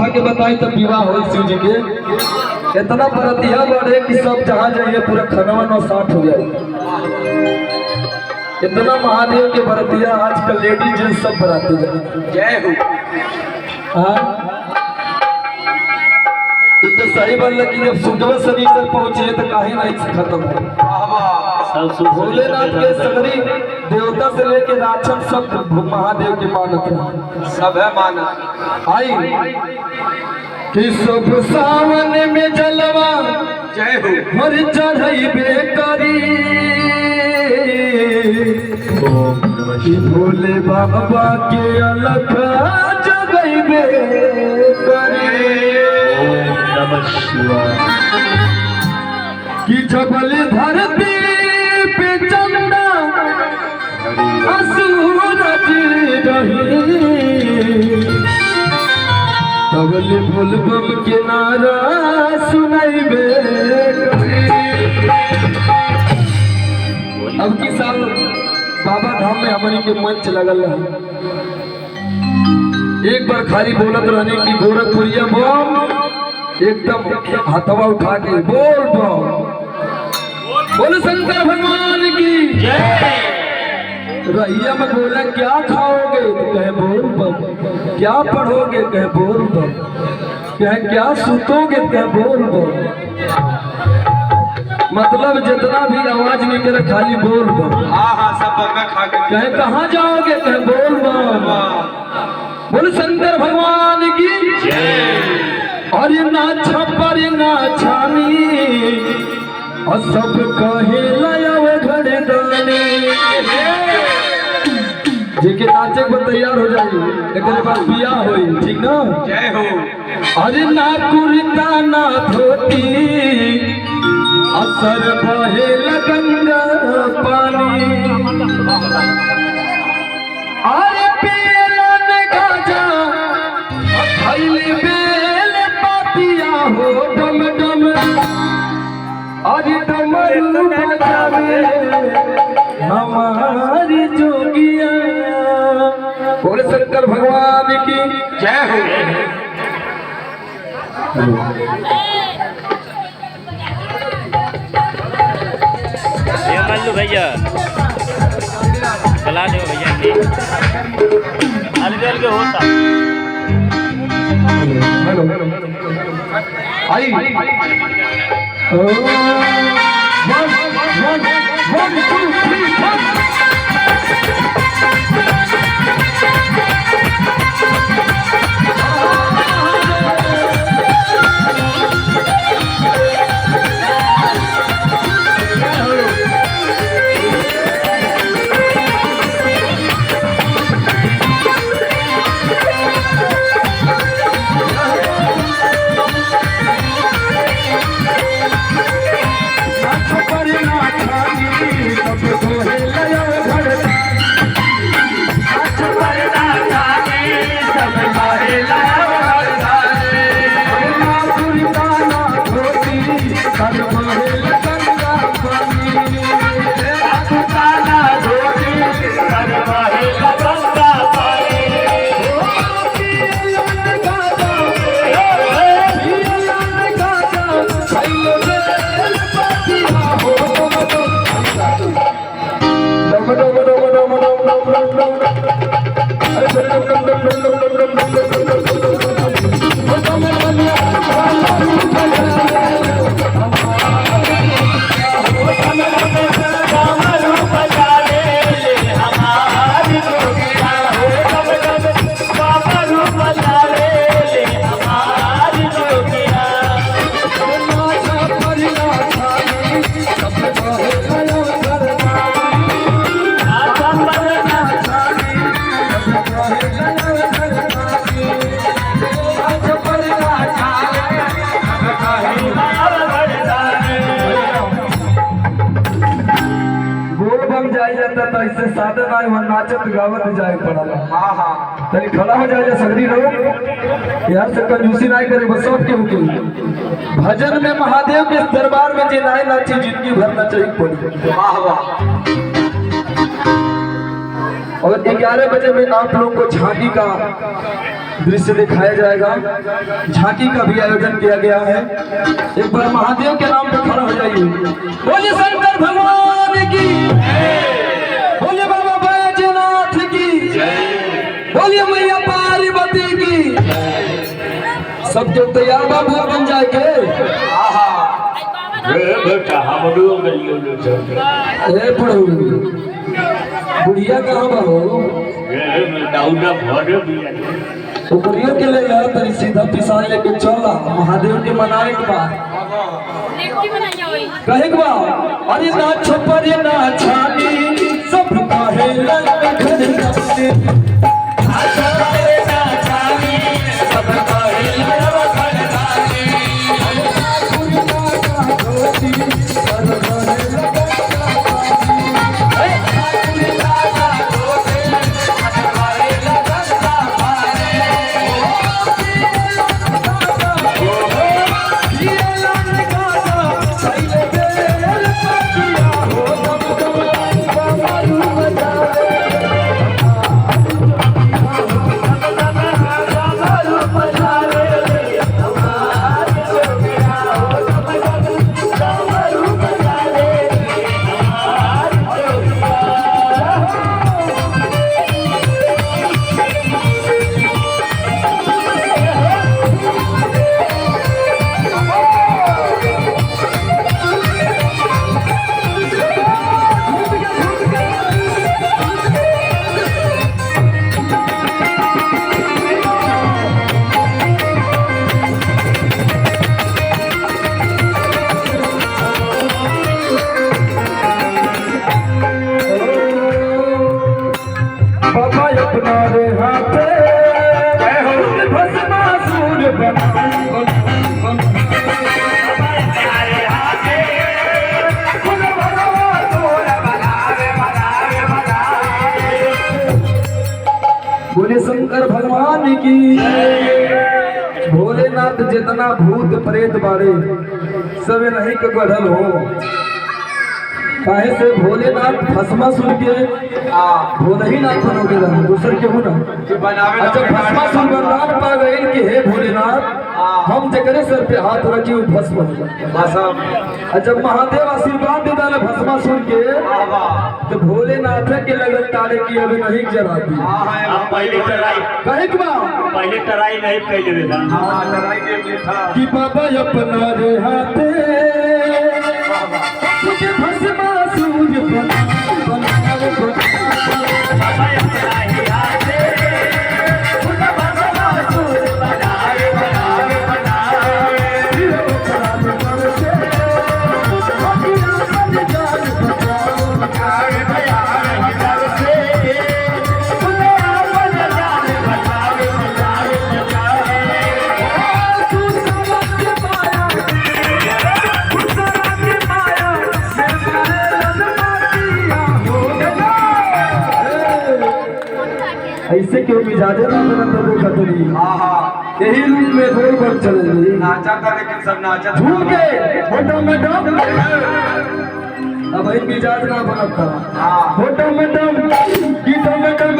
उठा के बताई तब विवाह हो शिव जी के। इतना बरतिया बढ़े कि सब जहाँ जाइए पूरा खनवा 960 हो जाए। इतना महादेव के बरतिया आजकल लेडीज जेंट्स सब बराती जाए। जय हो। तो सही बात लगी जब सुगवा शनिचर पहुंचे तो काहे नहीं खत्म हो। भोलेनाथ के सगरी देवता से लेके राक्षस सब महादेव के मानत है, सब है मानत। आई कि सब सावन में जलवा जय हो। हर चढ़ई बेकरी कि भोले बाबा के अलग जगई बेकरी कि जबल धरती पे चंदा सूरज रही तबल बोलबम के नारा सुनाइबे। अब की साल बाबा धाम में हमारी के मंच लगल है। एक बार खाली बोलत रहने की गोरखपुरिया बम एकदम हाथवा उठा के बोल बम बोल शंकर भगवान की जय। रैया में बोला क्या खाओगे तो कहे बोल बम, क्या पढ़ोगे कहे बोल बम, कहे क्या सुतोगे कहे बोल बम। मतलब जितना भी आवाज निकले खाली बोल बम। हाँ सब में खा के कहे कहाँ जाओगे कहे बोल बम। बोल शंकर भगवान की जय। और ये ना छपर ना छानी और सब कहे लाया घड़े दानी जेके नाचे को तैयार हो जाए एक बार बियाह होई ठीक ना। जय हो। अरे ना कुर्ता ना धोती असर बहे गंगा पानी अरे पेलन गाजा खैली बेल पातिया हो डम डम अरे डमरू बजावे हमारी जोगिया। बोले शंकर भगवान की जय हो। ये मल्लू भैया चला दो भैया अरे देर के होता। Hello I one two three तो ऐसे साधन आए वहाँ नाचत गावत जाए पड़ा। हाँ हाँ तनी खड़ा हो जाए सगरी लोग यार से कंजूसी नहीं करे बस सब के हुक्म। भजन में महादेव के दरबार में जे नाई नाची जिंदगी भर नचई पड़ी। वाह वाह। और 11 बजे में आप लोग को झांकी का दृश्य दिखाया जाएगा। झांकी का भी आयोजन किया गया है। एक बार महादेव के नाम पे खड़ा हो जाइए। बोलिए शंकर भगवान की, बोलिए बाबा बैजनाथ की, बोलिए मैया पार्वती की। सब जो तैयार बा भोग बन जाए के। बेटा हम लोग गलियों में चलते ए पढ़ू बुढ़िया कहाँ बा हो? दाऊदा भरे दिया सुपरियो के ले ला तरी सीधा पिसान लेके चला महादेव के मनाए के बाद कहे के बाद अरे ना छपर ना छानी सब काहे लग घर जाते अपना रे हाथे भस्मासुर बोले शंकर भगवान की। भोलेनाथ जितना भूत प्रेत बारे सब नहीं के गढ़ल हो। काहे से भोलेनाथ भस्मासुर के भोले ही नाथ बनोगे रहा दूसर के हो ना। अच्छा भस्मासुर वरदान पा गए कि हे भोलेनाथ हम जगरे सर पे हाथ रखी हुई भस्म हो जाए। जब महादेव आशीर्वाद दे डाले भस्मासुर के तो भोलेनाथ के लगन तारे की अभी नहीं जराती। पहले टराई कहे के बाद पहले टराई नहीं पहले बेटा कि बाबा अपना रे हाथे तुझे भस्मासुर बनावे ऐसे क्यों मिजाजे ना बना तो देखा तो नहीं। यही रूप में दो बार चले नाचा था लेकिन सब नाचा झूम के फोटो में डम अब एक मिजाज ना बनता फोटो में डम गीतों में डम